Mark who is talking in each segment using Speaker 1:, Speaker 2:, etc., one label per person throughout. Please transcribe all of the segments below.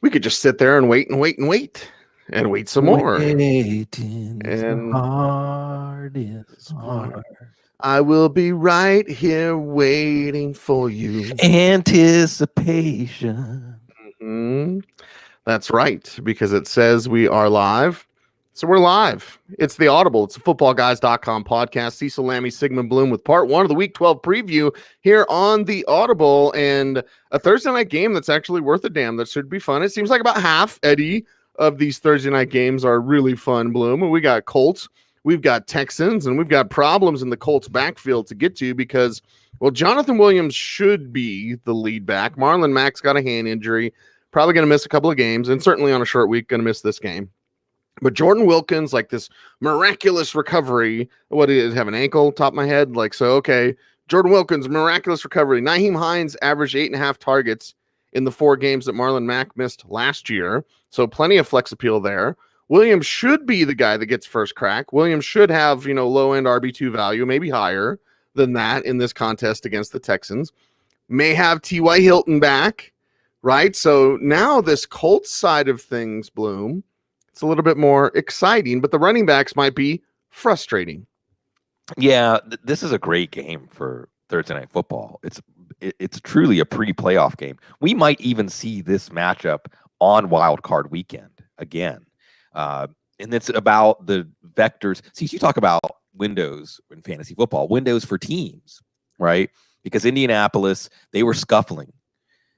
Speaker 1: we could just sit there and wait and wait and wait and wait some more.
Speaker 2: Waiting is the
Speaker 1: And
Speaker 2: hardest part.
Speaker 1: I will be right here waiting for you.
Speaker 2: Anticipation.
Speaker 1: Mhm. That's right, because it says we are live. So we're live. It's the Audible. It's the Footballguys.com podcast. Cecil, Lammey, Sigmund, Bloom with part one of the Week 12 preview here on the Audible, and a Thursday night game that's actually worth a damn. That should be fun. It seems like about half, Eddie, of these Thursday night games are really fun, Bloom. We got Colts, we've got Texans, and we've got problems in the Colts backfield to get to because, well, Jonathan Williams should be the lead back. Marlon Mack's got a hand injury. Probably going to miss a couple of games, and certainly on a short week, going to miss this game. But Jordan Wilkins, like this miraculous recovery. What did it have, an ankle, top of my head? Like, so, okay. Jordan Wilkins, miraculous recovery. Nyheim Hines averaged 8.5 targets in the 4 games that Marlon Mack missed last year. So plenty of flex appeal there. Williams should be the guy that gets first crack. Williams should have, low-end RB2 value, maybe higher than that in this contest against the Texans. May have T.Y. Hilton back. Right. So now this Colts side of things, Bloom, it's a little bit more exciting, but the running backs might be frustrating.
Speaker 2: Yeah, this is a great game for Thursday Night Football. It's truly a pre-playoff game. We might even see this matchup on Wild Card Weekend again. And it's about the vectors. See, you talk about windows in fantasy football, windows for teams, right? Because Indianapolis, they were scuffling.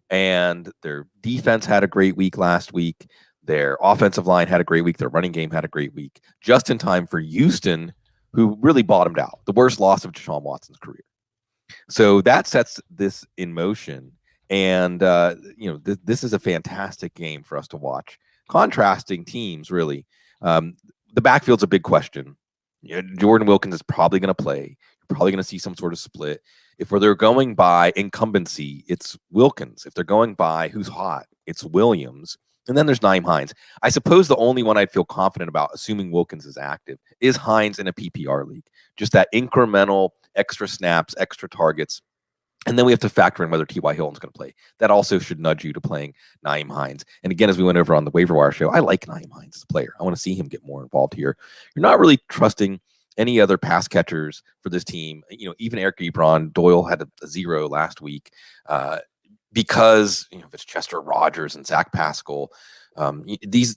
Speaker 2: And their defense had a great week last week. Their offensive line had a great week. Their running game had a great week. Just in time for Houston, who really bottomed out. The worst loss of Deshaun Watson's career. So that sets this in motion. And, this is a fantastic game for us to watch. Contrasting teams, really. The backfield's a big question. Jordan Wilkins is probably going to play. You're probably going to see some sort of split. If they're going by incumbency, it's Wilkins. If they're going by who's hot, it's Williams. And then there's Nyheim Hines. I suppose the only one I'd feel confident about, assuming Wilkins is active, is Hines in a PPR league. Just that incremental extra snaps, extra targets. And then we have to factor in whether T.Y. Hilton's going to play. That also should nudge you to playing Nyheim Hines. And again, as we went over on the waiver wire show, I like Nyheim Hines as a player. I want to see him get more involved here. You're not really trusting any other pass catchers for this team. Even Eric Ebron, Doyle had a 0 last week because if it's Chester Rogers and Zach Pascal, Jacoby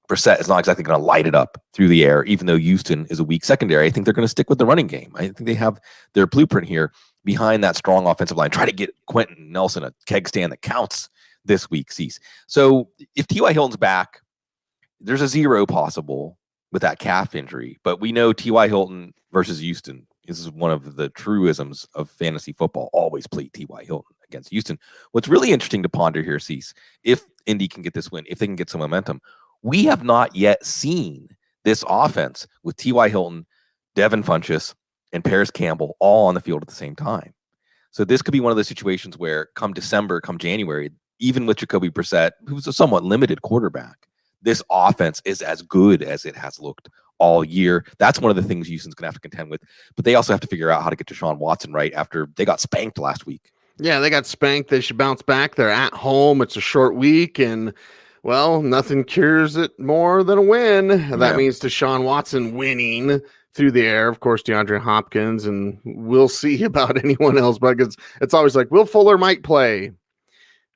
Speaker 2: Brissett is not exactly going to light it up through the air, even though Houston is a weak secondary. I think they're going to stick with the running game. I think they have their blueprint here behind that strong offensive line. Try to get Quentin Nelson a keg stand that counts this week, Cease. So if T.Y. Hilton's back, there's a 0 possible with that calf injury, but we know T.Y. Hilton versus Houston. This is one of the truisms of fantasy football. Always play T.Y. Hilton against Houston. What's really interesting to ponder here, Cease, if Indy can get this win, if they can get some momentum, we have not yet seen this offense with T.Y. Hilton, Devin Funchess, and Paris Campbell all on the field at the same time. So this could be one of those situations where come December, come January, even with Jacoby Brissett, who's a somewhat limited quarterback, this offense is as good as it has looked all year. That's one of the things Houston's going to have to contend with. But they also have to figure out how to get Deshaun Watson right after they got spanked last week.
Speaker 1: Yeah, they got spanked. They should bounce back. They're at home. It's a short week. And, well, nothing cures it more than a win. That means Deshaun Watson winning through the air. Of course, DeAndre Hopkins. And we'll see about anyone else. But it's always like Will Fuller might play.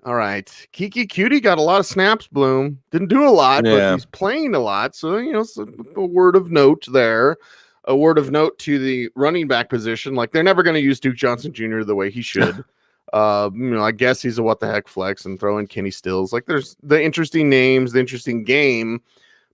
Speaker 1: All right. Kiki Cutie got a lot of snaps, Bloom. Didn't do a lot, but he's playing a lot. So, a word of note there. A word of note to the running back position. Like, they're never going to use Duke Johnson Jr. the way he should. I guess he's a what the heck flex and throw in Kenny Stills. Like, there's the interesting names, the interesting game.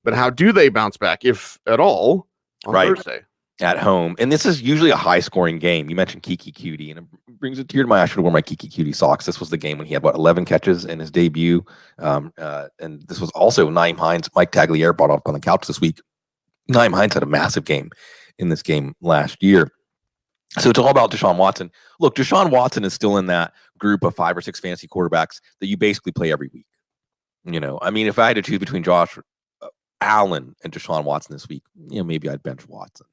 Speaker 1: But how do they bounce back, if at all, on Thursday?
Speaker 2: At home. And this is usually a high-scoring game. You mentioned Kiki Cutie, and it brings a tear to my eye. I should have worn my Kiki Cutie socks. This was the game when he had, 11 catches in his debut. And this was also Nyheim Hines. Mike Tagliere brought up on the couch this week. Nyheim Hines had a massive game in this game last year. So it's all about Deshaun Watson. Look, Deshaun Watson is still in that group of 5 or 6 fantasy quarterbacks that you basically play every week. If I had to choose between Josh Allen and Deshaun Watson this week, maybe I'd bench Watson.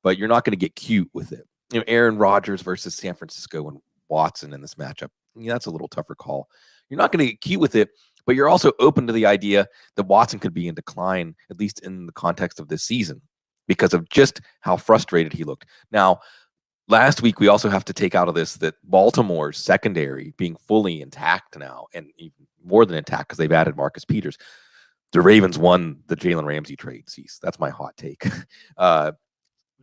Speaker 2: But you're not going to get cute with it. Aaron Rodgers versus San Francisco and Watson in this matchup. That's a little tougher call. You're not going to get cute with it, But you're also open to the idea that Watson could be in decline, at least in the context of this season, because of just how frustrated he looked. Now, last week, we also have to take out of this that Baltimore's secondary being fully intact now, and even more than intact because they've added Marcus Peters. The Ravens won the Jalen Ramsey trade, Cease. That's my hot take.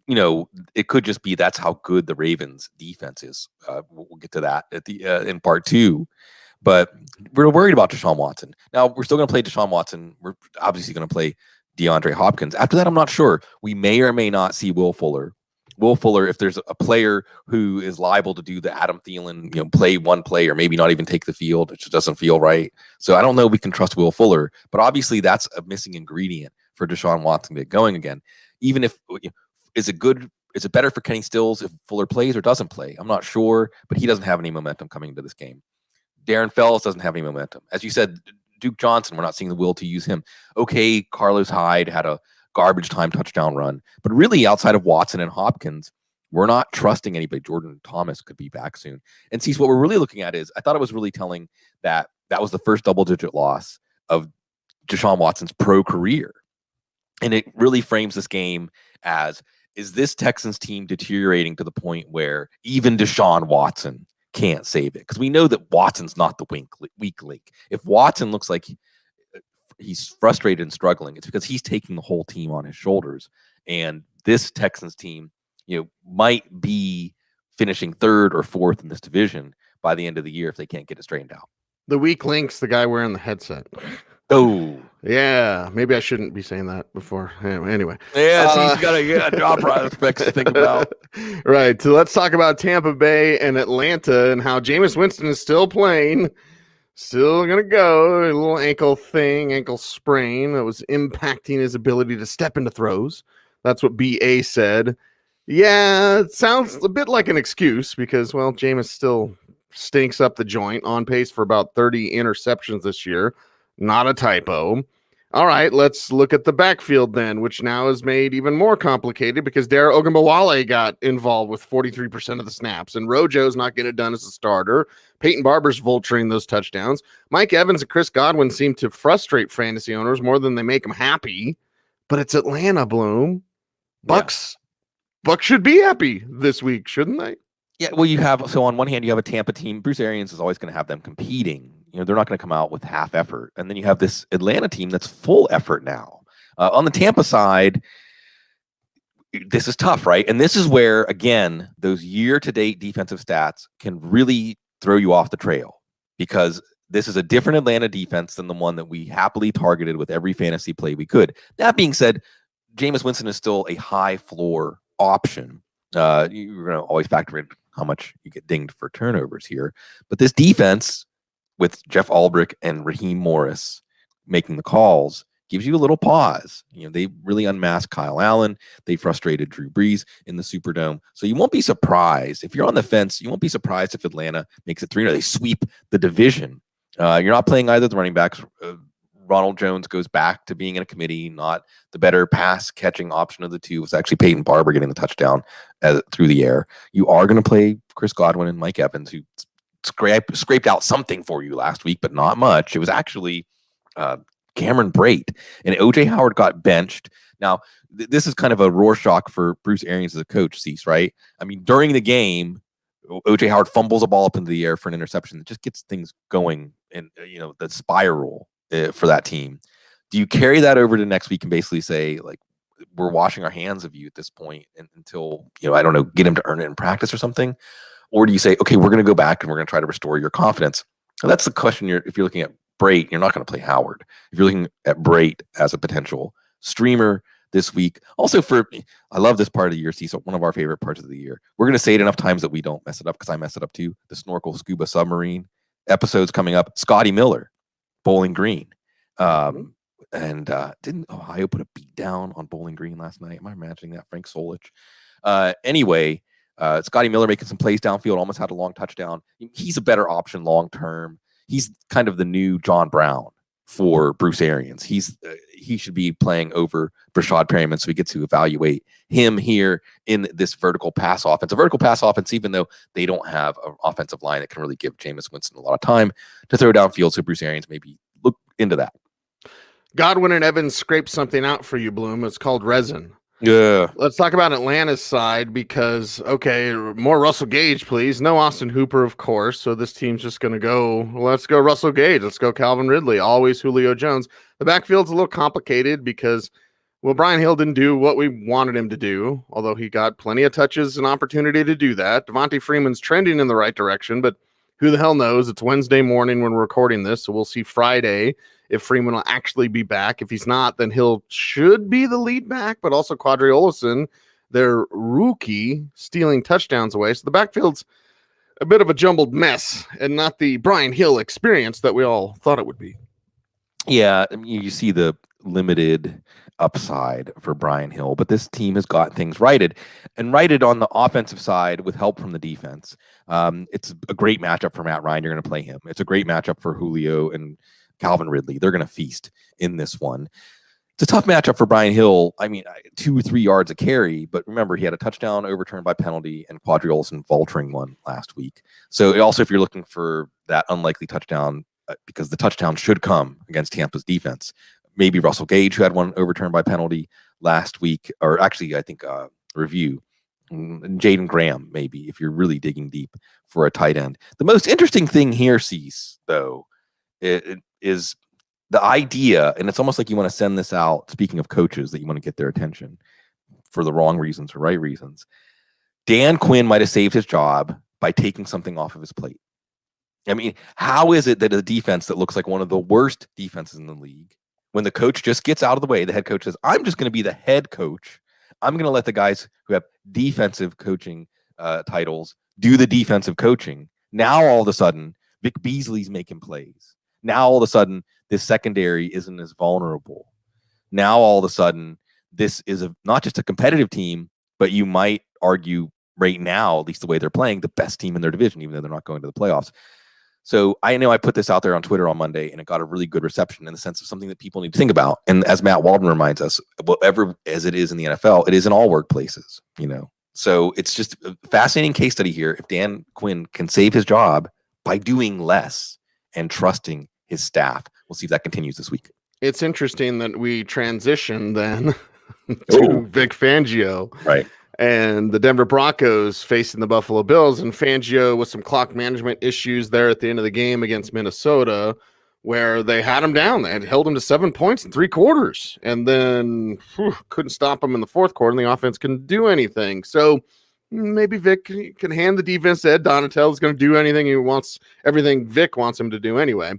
Speaker 2: It could just be that's how good the Ravens defense is. We'll get to that at the in part 2. But we're worried about Deshaun Watson. Now, we're still going to play Deshaun Watson. We're obviously going to play DeAndre Hopkins. After that, I'm not sure. We may or may not see Will Fuller. Will Fuller, if there's a player who is liable to do the Adam Thielen, play one play or maybe not even take the field, it just doesn't feel right. So I don't know if we can trust Will Fuller, but obviously that's a missing ingredient for Deshaun Watson to get going again. Even if, is it better for Kenny Stills if Fuller plays or doesn't play? I'm not sure, but he doesn't have any momentum coming into this game. Darren Fells doesn't have any momentum. As you said, Duke Johnson, we're not seeing the will to use him. Okay, Carlos Hyde had a garbage time touchdown run, but really outside of Watson and Hopkins, we're not trusting anybody. Jordan Thomas could be back soon. And see, what we're really looking at is, I thought it was really telling that was the first double-digit loss of Deshaun Watson's pro career. And it really frames this game as, is this Texans team deteriorating to the point where even Deshaun Watson can't save it? Because we know that Watson's not the weak link. If Watson looks like he's frustrated and struggling, it's because he's taking the whole team on his shoulders. And this Texans team, might be finishing 3rd or 4th in this division by the end of the year if they can't get it straightened out.
Speaker 1: The weak link's the guy wearing the headset.
Speaker 2: Oh,
Speaker 1: yeah. Maybe I shouldn't be saying that before. Anyway.
Speaker 2: Yeah, he's got a job prospects to think about.
Speaker 1: Right. So let's talk about Tampa Bay and Atlanta and how Jameis Winston is still playing. Still going to go. A little ankle sprain that was impacting his ability to step into throws. That's what BA said. Yeah, it sounds a bit like an excuse because, well, Jameis still stinks up the joint, on pace for about 30 interceptions this year. Not a typo. All right, let's look at the backfield then, which now is made even more complicated because Dare Ogunbowale got involved with 43% of the snaps, and Rojo's not getting it done as a starter. Peyton Barber's vulturing those touchdowns. Mike Evans and Chris Godwin seem to frustrate fantasy owners more than they make them happy, but it's Atlanta, Bloom. Bucks should be happy this week, shouldn't they?
Speaker 2: Yeah, well, on one hand, you have a Tampa team. Bruce Arians is always going to have them competing. They're not going to come out with half effort. And then you have this Atlanta team that's full effort now. On the Tampa side, this is tough, right? And this is where, again, those year-to-date defensive stats can really throw you off the trail because this is a different Atlanta defense than the one that we happily targeted with every fantasy play we could. That being said, Jameis Winston is still a high floor option. You're going to always factor in how much you get dinged for turnovers here. But this defense, with Jeff Ulbrich and Raheem Morris making the calls, gives you a little pause. They really unmasked Kyle Allen. They frustrated Drew Brees in the Superdome. So you won't be surprised. If you're on the fence, you won't be surprised if Atlanta makes it 3-0. They sweep the division. You're not playing either of the running backs. Ronald Jones goes back to being in a committee, not the better pass-catching option of the two. It was actually Peyton Barber getting the touchdown through the air. You are going to play Chris Godwin and Mike Evans, who scraped out something for you last week, but not much. It was actually Cameron Brate, and O.J. Howard got benched. Now, this is kind of a Rorschach for Bruce Arians as a coach, Cease, right? I mean, during the game, O.J. Howard fumbles a ball up into the air for an interception that just gets things going and, the spiral for that team. Do you carry that over to next week and basically say, like, we're washing our hands of you at this point until, I don't know, get him to earn it in practice or something? Or do you say, okay, we're going to go back and we're going to try to restore your confidence? And that's the question. If you're looking at Brate, you're not going to play Howard. If you're looking at Brate as a potential streamer this week, also I love this part of the year, Cecil, one of our favorite parts of the year. We're going to say it enough times that we don't mess it up because I mess it up too. The Snorkel Scuba Submarine episode's coming up. Scotty Miller, Bowling Green. Didn't Ohio put a beat down on Bowling Green last night? Am I imagining that? Frank Solich. Anyway, Scotty Miller making some plays downfield, almost had a long touchdown. He's a better option long term. He's kind of the new John Brown for Bruce Arians. He should be playing over Brashad Perryman, so we get to evaluate him here in this vertical pass offense. A vertical pass offense, even though they don't have an offensive line that can really give Jameis Winston a lot of time to throw downfield, so Bruce Arians maybe into that.
Speaker 1: Godwin and Evans scraped something out for you, Bloom. It's called resin.
Speaker 2: Yeah.
Speaker 1: Let's talk about Atlanta's side because, okay, more Russell Gage, please. No Austin Hooper, of course. So this team's just going to go, let's go Russell Gage. Let's go Calvin Ridley. Always Julio Jones. The backfield's a little complicated because, well, Brian Hill didn't do what we wanted him to do, although he got plenty of touches and opportunity to do that. Devontae Freeman's trending in the right direction, but who the hell knows? It's Wednesday morning when we're recording this, so we'll see Friday if Freeman will actually be back. If he's not, then Hill should be the lead back, but also Quadri Olison, their rookie, stealing touchdowns away. So the backfield's a bit of a jumbled mess and not the Brian Hill experience that we all thought it would be.
Speaker 2: Yeah, I mean, you see the limited upside for Brian Hill, but this team has got things righted on the offensive side with help from the defense. It's a great matchup for Matt Ryan. You're going to play him. It's a great matchup for Julio and Calvin Ridley. They're going to feast in this one. It's a tough matchup for Brian Hill. I mean, 2 or 3 yards a carry, but remember, he had a touchdown overturned by penalty and Quadri Olison vulturing one last week. So also, if you're looking for that unlikely touchdown, because the touchdown should come against Tampa's defense, maybe Russell Gage, who had one overturned by penalty last week, or actually, I think review. Jaden Graham, maybe, if you're really digging deep for a tight end. The most interesting thing here, Cease, though, is the idea, and it's almost like you want to send this out, speaking of coaches, that you want to get their attention for the wrong reasons or right reasons. Dan Quinn might have saved his job by taking something off of his plate. I mean, how is it that a defense that looks like one of the worst defenses in the league, when the coach just gets out of the way, the head coach says, I'm just going to be the head coach. I'm going to let the guys who have defensive coaching titles do the defensive coaching. Now, all of a sudden, Vic Beasley's making plays. Now, all of a sudden, this secondary isn't as vulnerable. Now, all of a sudden, this is not just a competitive team, but you might argue right now, at least the way they're playing, the best team in their division, even though they're not going to the playoffs. So I know I put this out there on Twitter on Monday, and it got a really good reception in the sense of something that people need to think about. And as Matt Waldman reminds us, whatever as it is in the NFL, it is in all workplaces, So it's just a fascinating case study here. If Dan Quinn can save his job by doing less and trusting his staff, we'll see if that continues this week.
Speaker 1: It's interesting that we transition then to Vic Fangio.
Speaker 2: Right.
Speaker 1: And the Denver Broncos facing the Buffalo Bills, and Fangio with some clock management issues there at the end of the game against Minnesota, where they had him down. They had held him to 7 points in 3 quarters, and then couldn't stop him in the fourth quarter, and the offense couldn't do anything. So maybe Vic can hand the defense to Ed Donatel. Is going to do anything he wants, everything Vic wants him to do anyway.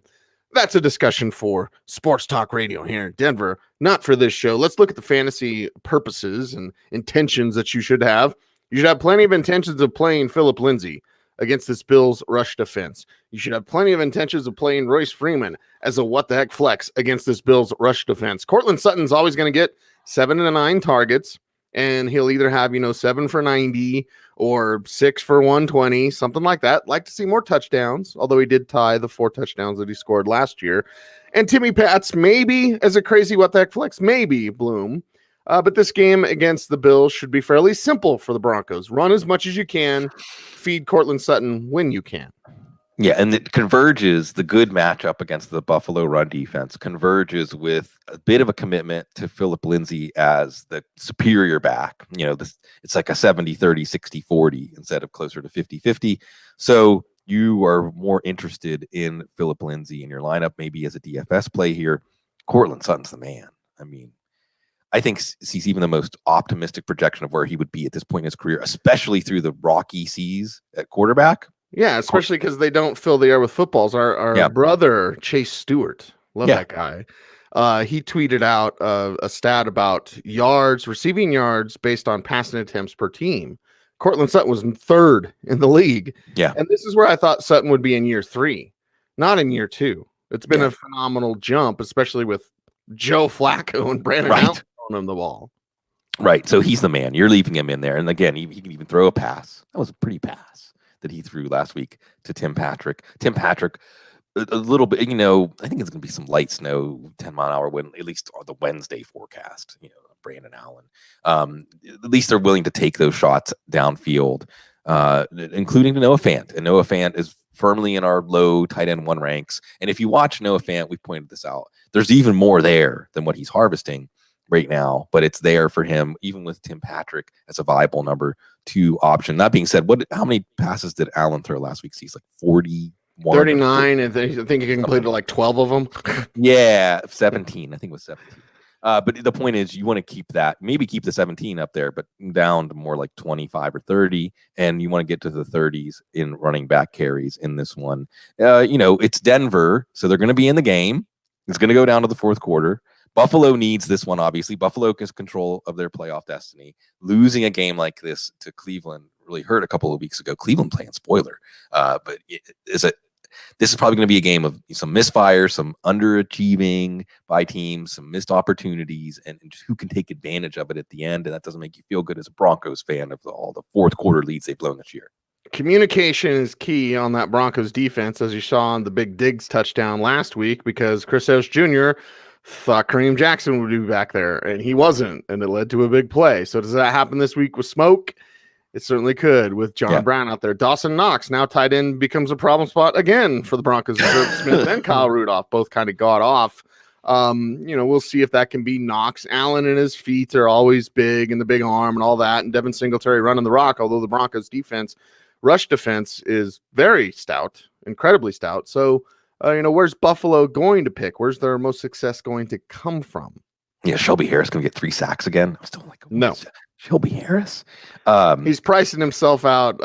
Speaker 1: That's a discussion for Sports Talk Radio here in Denver, not for this show. Let's look at the fantasy purposes and intentions that you should have. You should have plenty of intentions of playing Phillip Lindsay against this Bills rush defense. You should have plenty of intentions of playing Royce Freeman as a what-the-heck flex against this Bills rush defense. Cortland Sutton's always going to get 7 to 9 targets, and he'll either have, 7 for 90 or 6 for 120, something like that. Like to see more touchdowns, although he did tie the 4 touchdowns that he scored last year. And Timmy Pats, maybe as a crazy what-the-heck flex, maybe Bloom. But this game against the Bills should be fairly simple for the Broncos. Run as much as you can, feed Cortland Sutton when you can.
Speaker 2: Yeah, and it converges, the good matchup against the Buffalo run defense converges with a bit of a commitment to Phillip Lindsay as the superior back. It's like a 70-30, 60-40 instead of closer to 50-50. So you are more interested in Phillip Lindsay in your lineup, maybe as a DFS play here. Cortland Sutton's the man. I mean, I think he's even the most optimistic projection of where he would be at this point in his career, especially through the rocky seas at quarterback.
Speaker 1: Yeah, especially because they don't fill the air with footballs. Our brother, Chase Stewart, love that guy. He tweeted out a stat about receiving yards based on passing attempts per team. Cortland Sutton was 3rd in the league. Yeah. And this is where I thought Sutton would be in year 3, not in year 2. It's been a phenomenal jump, especially with Joe Flacco and Brandon Allen throwing him the ball.
Speaker 2: Right. So he's the man. You're leaving him in there. And again, he can even throw a pass. That was a pretty pass that he threw last week to Tim Patrick. Tim Patrick, a little bit, I think it's going to be some light snow, 10-mile-an-hour wind, at least on the Wednesday forecast, Brandon Allen. At least they're willing to take those shots downfield, including to Noah Fant. And Noah Fant is firmly in our low tight end 1 ranks. And if you watch Noah Fant, we pointed this out. There's even more there than what he's harvesting right now, but it's there for him, even with Tim Patrick as a viable number 2 option. That being said, how many passes did Allen throw last week? He's like 41,
Speaker 1: 39, and I think he completed like 12 of them.
Speaker 2: Yeah, 17. I think it was 17. But the point is, you want to keep that, maybe keep the 17 up there, but down to more like 25 or 30, and you want to get to the 30s in running back carries in this one. It's Denver, so they're going to be in the game. It's going to go down to the fourth quarter. Buffalo needs this one, obviously. Buffalo has control of their playoff destiny. Losing a game like this to Cleveland really hurt a couple of weeks ago. Cleveland playing spoiler. But this is probably going to be a game of some misfire, some underachieving by teams, some missed opportunities, and just who can take advantage of it at the end. And that doesn't make you feel good as a Broncos fan of all the fourth quarter leads they've blown this year.
Speaker 1: Communication is key on that Broncos defense, as you saw on the big Diggs touchdown last week, because Chris Harris Jr. thought Kareem Jackson would be back there, and he wasn't, and it led to a big play. So does that happen this week with Smoke? It certainly could with John Brown out there. Dawson Knox, now tight end, becomes a problem spot again for the Broncos. Smith and Kyle Rudolph both kind of got off. We'll see if that can be Knox. Allen and his feet are always big, and the big arm and all that, and Devin Singletary running the rock, although the Broncos defense, rush defense, is very stout, incredibly stout. So, where's Buffalo going to pick? Where's their most success going to come from?
Speaker 2: Yeah, Shelby Harris going to get 3 sacks again. I'm still like,
Speaker 1: no.
Speaker 2: Shelby Harris?
Speaker 1: He's pricing himself out.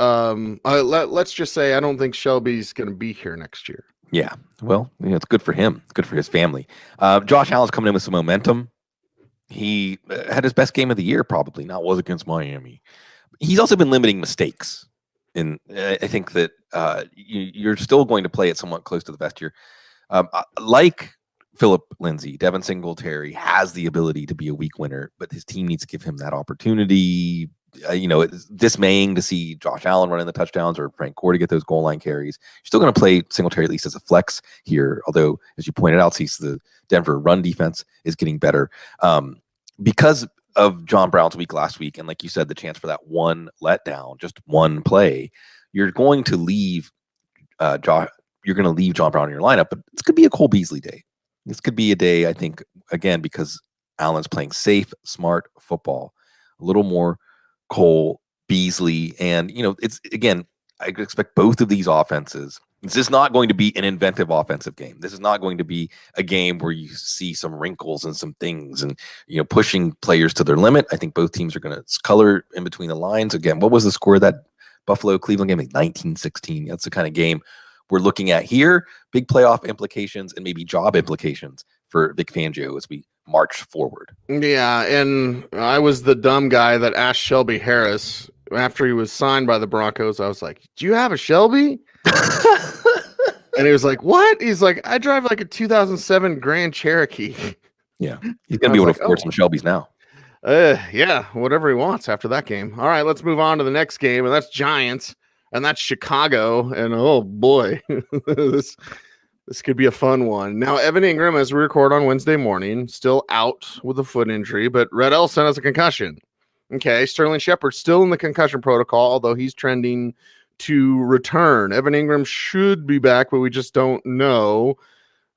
Speaker 1: Let's just say I don't think Shelby's going to be here next year.
Speaker 2: Yeah, well, it's good for him. It's good for his family. Josh Allen's coming in with some momentum. He had his best game of the year, probably. Not was against Miami. He's also been limiting mistakes. And I think that you're still going to play it somewhat close to the vest here. Like Philip Lindsay, Devin Singletary has the ability to be a week winner, but his team needs to give him that opportunity. It's dismaying to see Josh Allen running the touchdowns or Frank Gore to get those goal line carries. You're still going to play Singletary at least as a flex here, although, as you pointed out, the Denver run defense is getting better. Because of John Brown's week last week, and like you said, the chance for that one letdown, just one play, you're going to leave John Brown in your lineup, but it's going to be a Cole Beasley day. This could be a day, I think, again, because Allen's playing safe, smart football, a little more Cole Beasley. And, it's, again, I expect both of these offenses. This is not going to be an inventive offensive game. This is not going to be a game where you see some wrinkles and some things and, pushing players to their limit. I think both teams are going to color in between the lines. Again, what was the score of that Buffalo-Cleveland game? Like 19-16. That's the kind of game we're looking at here. Big playoff implications and maybe job implications for Vic Fangio as we march forward. Yeah,
Speaker 1: and I was the dumb guy that asked Shelby Harris after he was signed by the Broncos. I was like, do you have a Shelby? And he was like, what? He's like, I drive like a 2007 Grand Cherokee.
Speaker 2: Yeah, he's going to be able to afford some Shelbys now.
Speaker 1: Yeah, whatever he wants after that game. All right, let's move on to the next game, and that's Giants. And that's Chicago, and oh boy, this could be a fun one. Now, Evan Ingram, as we record on Wednesday morning, still out with a foot injury, but Red Elson has a concussion. Okay, Sterling Shepard still in the concussion protocol, although he's trending to return. Evan Ingram should be back, but we just don't know.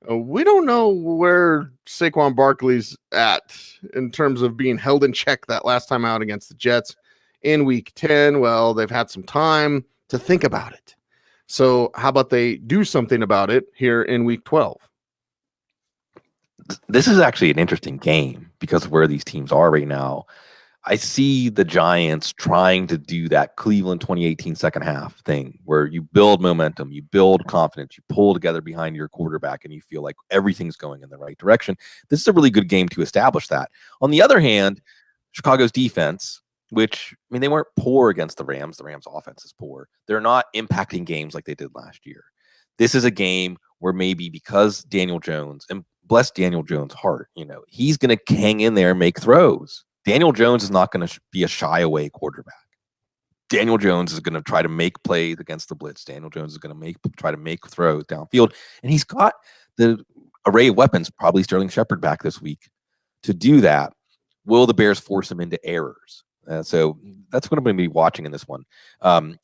Speaker 1: We don't know where Saquon Barkley's at in terms of being held in check that last time out against the Jets in Week 10. Well, they've had some time to think about it. So how about they do something about it here in Week 12?
Speaker 2: This is actually an interesting game because of where these teams are right now. I see the Giants trying to do that Cleveland 2018 second half thing where you build momentum, you build confidence, you pull together behind your quarterback, and you feel like everything's going in the right direction. This is a really good game to establish that. On the other hand, Chicago's defense, which, I mean, they weren't poor against the Rams. The Rams' offense is poor. They're not impacting games like they did last year. This is a game where maybe because Daniel Jones, and bless Daniel Jones' heart, he's going to hang in there and make throws. Daniel Jones is not going to be a shy away quarterback. Daniel Jones is going to try to make plays against the blitz. Daniel Jones is going to try to make throws downfield. And he's got the array of weapons, probably Sterling Shepard back this week, to do that. Will the Bears force him into errors? So that's what I'm going to be watching in this one. And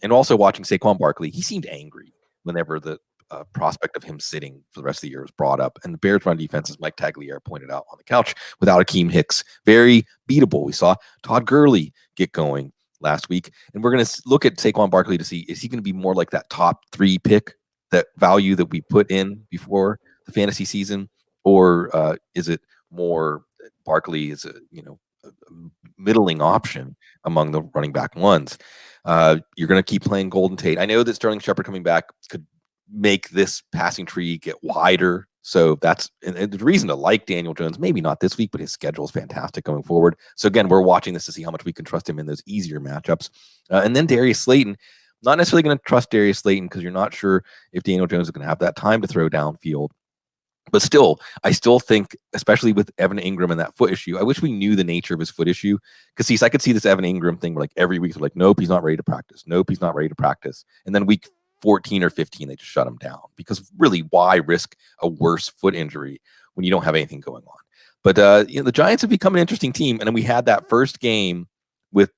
Speaker 2: also watching Saquon Barkley. He seemed angry whenever the prospect of him sitting for the rest of the year was brought up. And the Bears run defense, as Mike Tagliere pointed out on the couch, without Akeem Hicks, very beatable. We saw Todd Gurley get going last week, and we're going to look at Saquon Barkley to see, is he going to be more like that top 3 pick, that value that we put in before the fantasy season, or is it more Barkley is a middling option among the running back ones? You're going to keep playing Golden Tate. I know that Sterling Shepard coming back could make this passing tree get wider. So that's and the reason to like Daniel Jones. Maybe not this week, but his schedule is fantastic going forward. So again, we're watching this to see how much we can trust him in those easier matchups. And then Darius Slayton. Not necessarily going to trust Darius Slayton because you're not sure if Daniel Jones is going to have that time to throw downfield. But still, I still think, especially with Evan Ingram and that foot issue, I wish we knew the nature of his foot issue. Because I could see this Evan Ingram thing where like every week they're like, nope, he's not ready to practice. Nope, he's not ready to practice. And then week 14 or 15, they just shut him down. Because really, why risk a worse foot injury when you don't have anything going on? But the Giants have become an interesting team. And then we had that first game with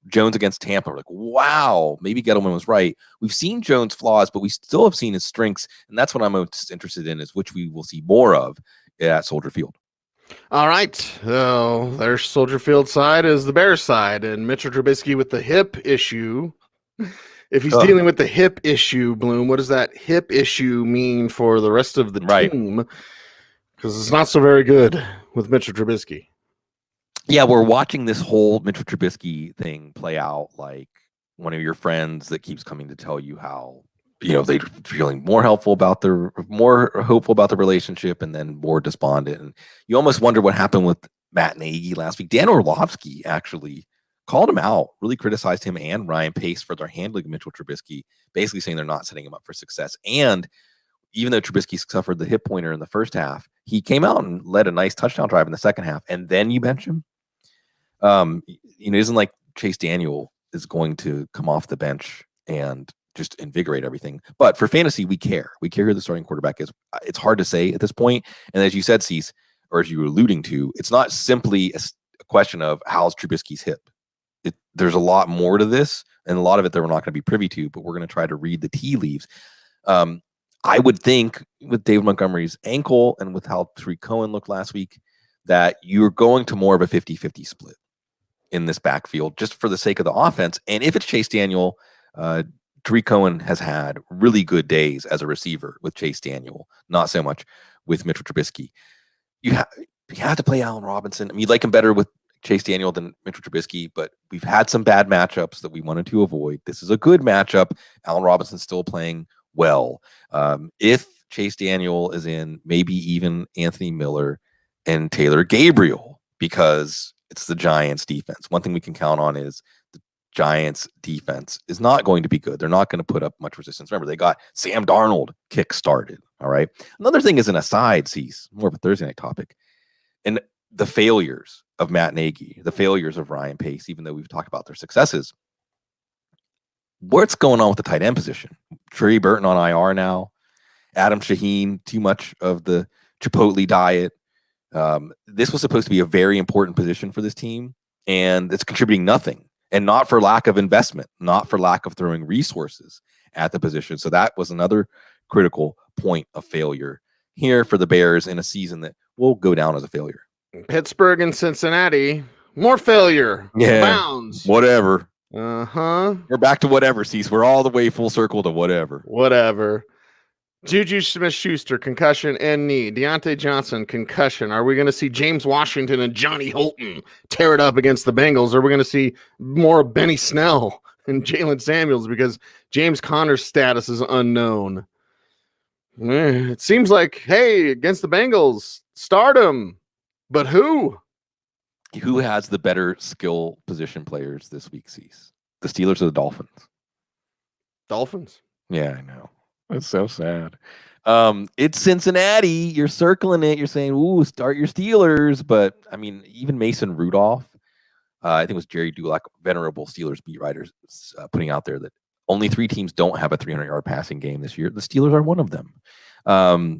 Speaker 2: Jones against Tampa. We're like, wow, maybe Gettleman was right. We've seen Jones' flaws, but we still have seen his strengths. And that's what I'm most interested in, is which we will see more of at Soldier Field.
Speaker 1: All right. Their Soldier Field side is the Bears side, and Mitchell Trubisky with the hip issue. If he's dealing with the hip issue, Bloom, what does that hip issue mean for the rest of the team? Because it's not so very good with Mitchell Trubisky.
Speaker 2: Yeah, we're watching this whole Mitchell Trubisky thing play out like one of your friends that keeps coming to tell you how, they're feeling more hopeful about the relationship and then more despondent. And you almost wonder what happened with Matt Nagy last week. Dan Orlovsky actually called him out, really criticized him and Ryan Pace for their handling of Mitchell Trubisky, basically saying they're not setting him up for success. And even though Trubisky suffered the hip pointer in the first half, he came out and led a nice touchdown drive in the second half. And then you bench him. It isn't like Chase Daniel is going to come off the bench and just invigorate everything. But for fantasy, we care. We care who the starting quarterback is. It's hard to say at this point. And as you said, Cease, or as you were alluding to, it's not simply a question of how's Trubisky's hip. There's a lot more to this, and a lot of it that we're not going to be privy to, but we're going to try to read the tea leaves. I would think with David Montgomery's ankle and with how Tariq Cohen looked last week, that you're going to more of a 50-50 split in this backfield just for the sake of the offense. And if it's Chase Daniel, Tariq Cohen has had really good days as a receiver with Chase Daniel, not so much with Mitchell Trubisky. You have to play Allen Robinson. I mean, you like him better with Chase Daniel than Mitchell Trubisky, but we've had some bad matchups that we wanted to avoid. This is a good matchup. Allen Robinson's still playing well. If Chase Daniel is in, maybe even Anthony Miller and Taylor Gabriel, because it's the Giants defense. One thing we can count on is the Giants defense is not going to be good. They're not going to put up much resistance. Remember, they got Sam Darnold kick-started. All right. Another thing is an aside, Cease, more of a Thursday night topic. And the failures of Matt Nagy, the failures of Ryan Pace, even though we've talked about their successes. What's going on with the tight end position? Trey Burton on IR now. Adam Shaheen, too much of the Chipotle diet. This was supposed to be a very important position for this team, and it's contributing nothing. And not for lack of investment, not for lack of throwing resources at the position. So that was another critical point of failure here for the Bears in a season that will go down as a failure.
Speaker 1: Pittsburgh and Cincinnati, more failure.
Speaker 2: Yeah,
Speaker 1: bounds.
Speaker 2: Whatever.
Speaker 1: Uh-huh.
Speaker 2: We're back to whatever, Cease. We're all the way full circle to whatever.
Speaker 1: Whatever. Juju Smith-Schuster, concussion and knee. Deontay Johnson, concussion. Are we going to see James Washington and Johnny Holton tear it up against the Bengals? Or are we going to see more of Benny Snell and Jalen Samuels because James Conner's status is unknown? It seems like, hey, against the Bengals, start him. But who?
Speaker 2: Who has the better skill position players this week, Cease? The Steelers or the Dolphins?
Speaker 1: Dolphins.
Speaker 2: Yeah, I know. That's so sad. It's Cincinnati. You're circling it. You're saying, ooh, start your Steelers. But, I mean, even Mason Rudolph, I think it was Jerry Dulac, venerable Steelers beat writers, putting out there that only 3 teams don't have a 300-yard passing game this year. The Steelers are one of them.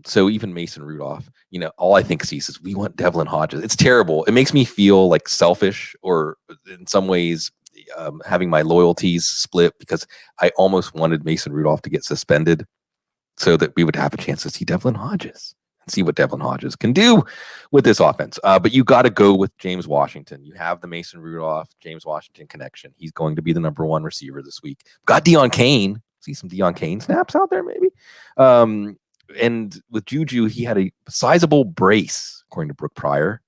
Speaker 2: So even Mason Rudolph, all I think sees is we want Devlin Hodges. It's terrible. It makes me feel like selfish, or in some ways having my loyalties split, because I almost wanted Mason Rudolph to get suspended so that we would have a chance to see Devlin Hodges and see what Devlin Hodges can do with this offense. But you got to go with James Washington. You have the Mason Rudolph, James Washington connection. He's going to be the number one receiver this week. Got Deion Kane. See some Deion Kane snaps out there, maybe. And with Juju, he had a sizable brace, according to Brooke Pryor.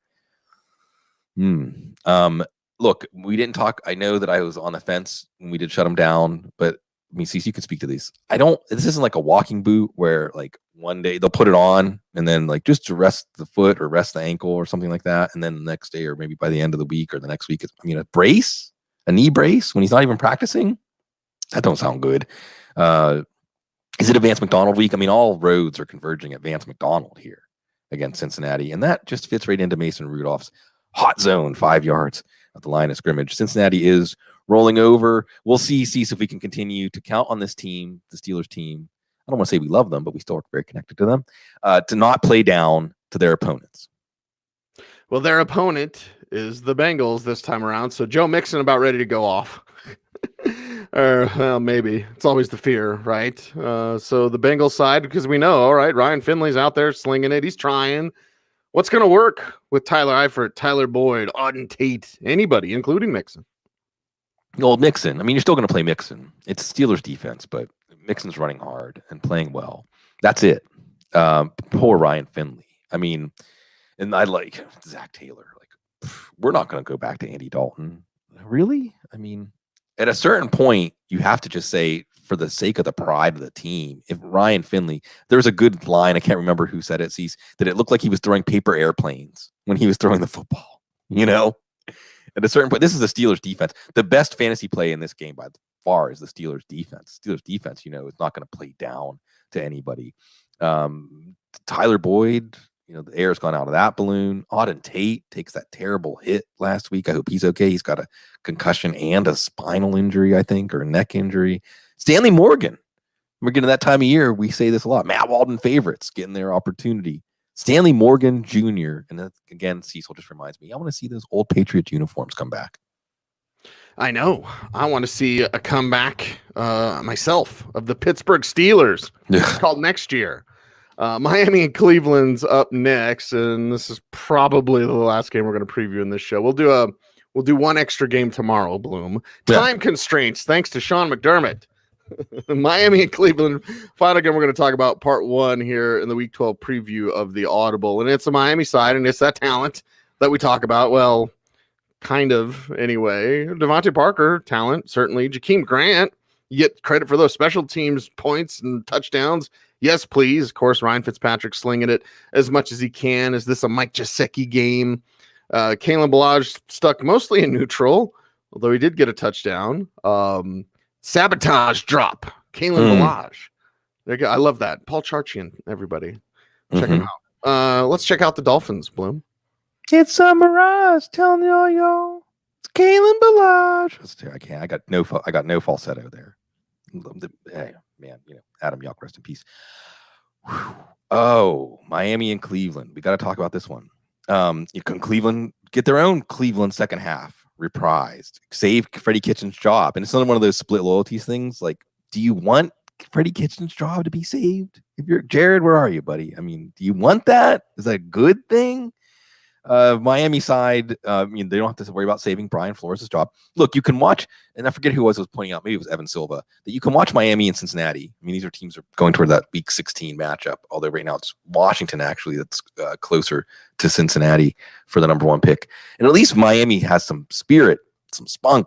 Speaker 2: Look, we didn't talk. I know that I was on the fence when we did shut him down, but I mean, Cecil, you can speak to these. This isn't like a walking boot where like one day they'll put it on and then like just to rest the foot or rest the ankle or something like that. And then the next day or maybe by the end of the week or the next week, a brace, a knee brace when he's not even practicing. That don't sound good. Is it a Vance McDonald week? I mean, all roads are converging at Vance McDonald here against Cincinnati. And that just fits right into Mason Rudolph's hot zone, 5 yards at the line of scrimmage. Cincinnati is rolling over. We'll see if we can continue to count on this team, the Steelers team. I don't want to say we love them, but we still are very connected to them, to not play down to their opponents.
Speaker 1: Well, their opponent is the Bengals this time around. So Joe Mixon about ready to go off. Or, well, maybe. It's always the fear, right? So the Bengals side, because we know, all right, Ryan Finley's out there slinging it. He's trying. What's going to work with Tyler Eifert, Tyler Boyd, Auden Tate, anybody, including Mixon?
Speaker 2: Old Mixon. I mean, you're still going to play Mixon. It's Steelers defense, but Mixon's running hard and playing well. That's it. Poor Ryan Finley. I mean, and I like Zach Taylor. Like, we're not going to go back to Andy Dalton. Really? I mean, at a certain point, you have to just say, for the sake of the pride of the team, if Ryan Finley, there's a good line, I can't remember who said it, sees that it looked like he was throwing paper airplanes when he was throwing the football, At a certain point, this is the Steelers defense. The best fantasy play in this game by far is the Steelers defense. Steelers defense, is not going to play down to anybody. Tyler Boyd, the air's gone out of that balloon. Auden Tate takes that terrible hit last week. I hope he's okay. He's got a concussion and a spinal injury, I think, or a neck injury. Stanley Morgan. We're getting that time of year. We say this a lot. Matt Walden favorites getting their opportunity. Stanley Morgan Jr. And that, again, Cecil just reminds me, I want to see those old Patriots uniforms come back.
Speaker 1: I know. I want to see a comeback myself of the Pittsburgh Steelers. It's called next year. Miami and Cleveland's up next, and this is probably the last game we're going to preview in this show. We'll do one extra game tomorrow, Bloom. Time constraints, thanks to Sean McDermott. Miami and Cleveland. Final game we're going to talk about part one here in the Week 12 preview of the Audible. And it's a Miami side, and it's that talent that we talk about. Well, kind of anyway. Devontae Parker, talent, certainly. Jakeem Grant, you get credit for those special teams points and touchdowns. Yes, please. Of course, Ryan Fitzpatrick slinging it as much as he can. Is this a Mike Gesicki game? Kalen Ballage stuck mostly in neutral, although he did get a touchdown. Sabotage drop. Kalen Ballage. There you go. I love that. Paul Charchian, everybody. Check him out. Let's check out the Dolphins, Bloom.
Speaker 2: It's a mirage telling y'all. It's Kalen Ballage. I can't. I got no falsetto there. Hey, man, Adam Yauch, rest in peace. Whew. Oh, Miami and Cleveland. We got to talk about this one. You can Cleveland get their own Cleveland second half reprised. Save Freddie Kitchens' job. And it's not one of those split loyalties things. Like, do you want Freddie Kitchens' job to be saved? If you're Jared, where are you, buddy? I mean, do you want that? Is that a good thing? Miami side, they don't have to worry about saving Brian Flores' job. Look, you can watch, and I forget who was pointing out, maybe it was Evan Silva, that you can watch Miami and Cincinnati. I mean, these are teams that are going toward that Week 16 matchup, although right now it's Washington, actually, that's closer to Cincinnati for the number one pick. And at least Miami has some spirit, some spunk.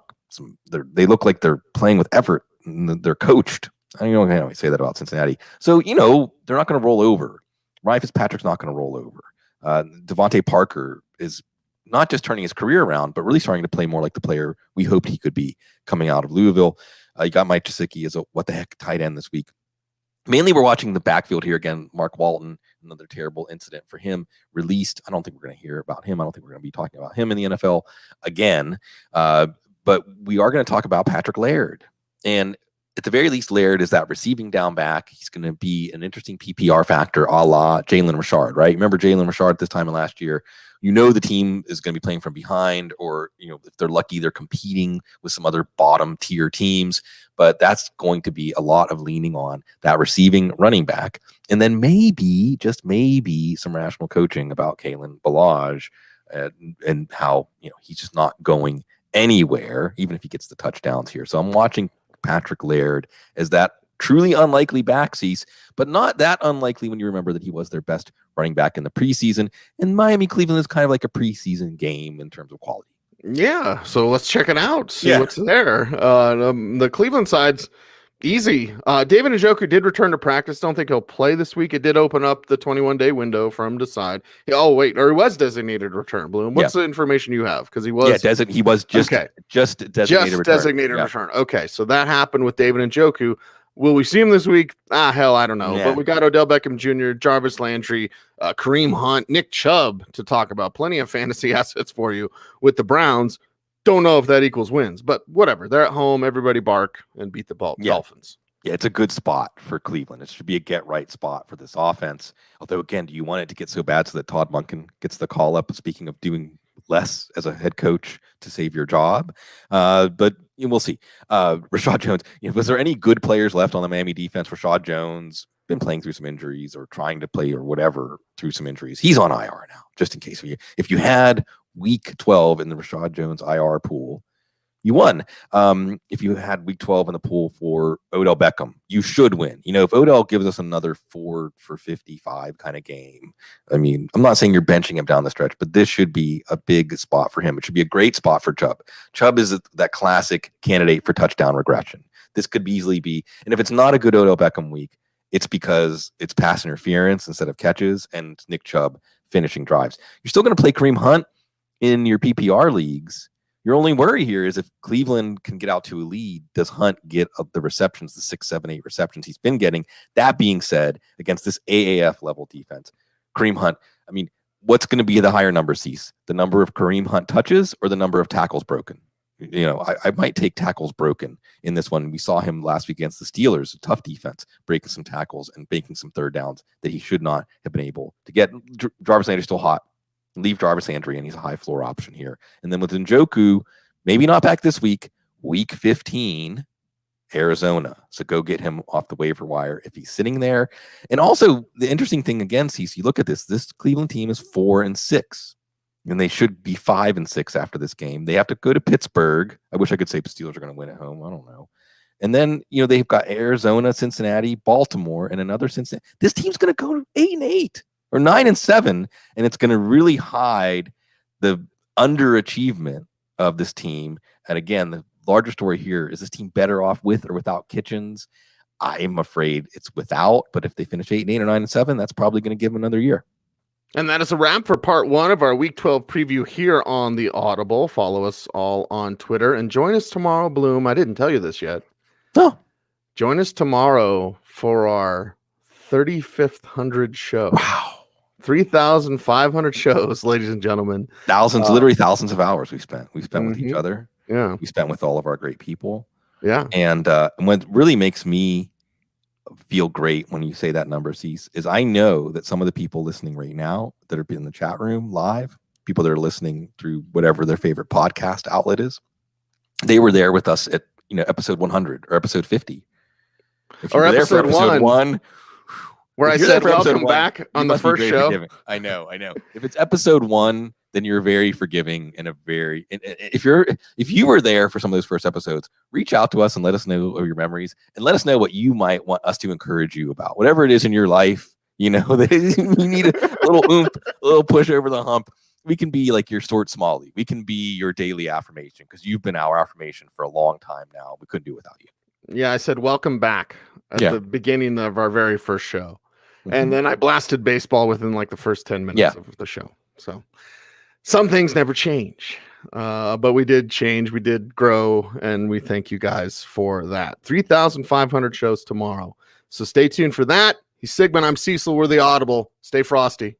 Speaker 2: They look like they're playing with effort, and they're coached. I don't know how I say that about Cincinnati. So, they're not going to roll over. Ryan Fitzpatrick's not going to roll over. Devontae Parker is not just turning his career around, but really starting to play more like the player we hoped he could be coming out of Louisville. You got Mike Gesicki as a what the heck tight end this week. Mainly we're watching the backfield here again. Mark Walton, another terrible incident for him, released. I don't think we're going to hear about him. I don't think we're going to be talking about him in the NFL again. But we are going to talk about Patrick Laird. And at the very least, Laird is that receiving down back. He's going to be an interesting PPR factor a la Jalen Richard, right? Remember Jalen Richard this time of last year? The team is going to be playing from behind, or, if they're lucky, they're competing with some other bottom tier teams. But that's going to be a lot of leaning on that receiving running back. And then maybe, just maybe, some rational coaching about Kalen Ballage and how, he's just not going anywhere, even if he gets the touchdowns here. So I'm watching Patrick Laird as that truly unlikely backseat, but not that unlikely when you remember that he was their best running back in the preseason. And Miami-Cleveland is kind of like a preseason game in terms of quality.
Speaker 1: Yeah, so let's check it out, see what's there. The Cleveland side's easy. David Njoku did return to practice. Don't think he'll play this week. It did open up the 21-day window for him to decide. Oh, wait, or he was designated return, Bloom. What's the information you have? Because he was just designated return. Okay, so that happened with David Njoku. Will we see him this week? Hell, I don't know. But we got Odell Beckham Jr., Jarvis Landry, Kareem Hunt, Nick Chubb to talk about. Plenty of fantasy assets for you with the Browns. Don't know if that equals wins, but whatever. They're at home. Everybody bark and beat the Dolphins.
Speaker 2: Yeah, it's a good spot for Cleveland. It should be a get-right spot for this offense. Although, again, do you want it to get so bad so that Todd Monken gets the call-up, speaking of doing less as a head coach to save your job? But we'll see. Rashad Jones, was there any good players left on the Miami defense? Rashad Jones been playing through some injuries or trying to play or whatever through some injuries. He's on IR now, just in case. If you had week 12 in the Rashad Jones IR pool, you won. If you had week 12 in the pool for Odell Beckham, you should win. If Odell gives us another 4 for 55 kind of game, I'm not saying you're benching him down the stretch, but this should be a big spot for him. It should be a great spot for Chubb. Chubb is that classic candidate for touchdown regression. This could easily be, and if it's not a good Odell Beckham week, it's because it's pass interference instead of catches and Nick Chubb finishing drives. You're still going to play Kareem Hunt in your PPR leagues. Your only worry here is if Cleveland can get out to a lead, does Hunt get the receptions, the 6, 7, 8 receptions he's been getting? That being said, against this AAF level defense, Kareem Hunt, what's going to be the higher number, Cease? The number of Kareem Hunt touches or the number of tackles broken? I might take tackles broken in this one. We saw him last week against the Steelers, a tough defense, breaking some tackles and making some third downs that he should not have been able to get. Jarvis Landry's still hot. Leave Jarvis Landry, and he's a high floor option here. And then with Njoku, maybe not back this week, week 15, Arizona. So go get him off the waiver wire if he's sitting there. And also, the interesting thing again, CC, look at this. This Cleveland team is 4-6, and they should be 5-6 after this game. They have to go to Pittsburgh. I wish I could say the Steelers are going to win at home. I don't know. And then, they've got Arizona, Cincinnati, Baltimore, and another Cincinnati. This team's going to go 8-8. Or 9-7, and it's going to really hide the underachievement of this team. And again, the larger story here is this team better off with or without Kitchens? I'm afraid it's without, but if they finish 8-8 or 9-7, that's probably going to give them another year.
Speaker 1: And that is a wrap for part 1 of our Week 12 preview here on the Audible. Follow us all on Twitter and join us tomorrow, Bloom. I didn't tell you this yet.
Speaker 2: Oh,
Speaker 1: join us tomorrow for our 3500 show.
Speaker 2: Wow.
Speaker 1: 3,500 shows, ladies and gentlemen.
Speaker 2: Literally thousands of hours we spent with each other.
Speaker 1: Yeah.
Speaker 2: We spent with all of our great people.
Speaker 1: Yeah.
Speaker 2: And what really makes me feel great when you say that number, Cease, is I know that some of the people listening right now that are in the chat room live, people that are listening through whatever their favorite podcast outlet is, they were there with us at episode 100 or episode 50. If you were there for episode 1,
Speaker 1: where I said welcome back on the first show.
Speaker 2: Forgiving. I know. If it's episode 1, then you're very forgiving and if you were there for some of those first episodes, reach out to us and let us know your memories and let us know what you might want us to encourage you about. Whatever it is in your life, that you need a little oomph, a little push over the hump. We can be like your Stuart Smalley. We can be your daily affirmation because you've been our affirmation for a long time now. We couldn't do it without you.
Speaker 1: Yeah, I said welcome back at the beginning of our very first show. Mm-hmm. And then I blasted baseball within like the first 10 minutes of the show. So some things never change, but we did change. We did grow, and we thank you guys for that. 3,500 shows tomorrow. So stay tuned for that. He's Sigmund. I'm Cecil. We're the Audible. Stay frosty.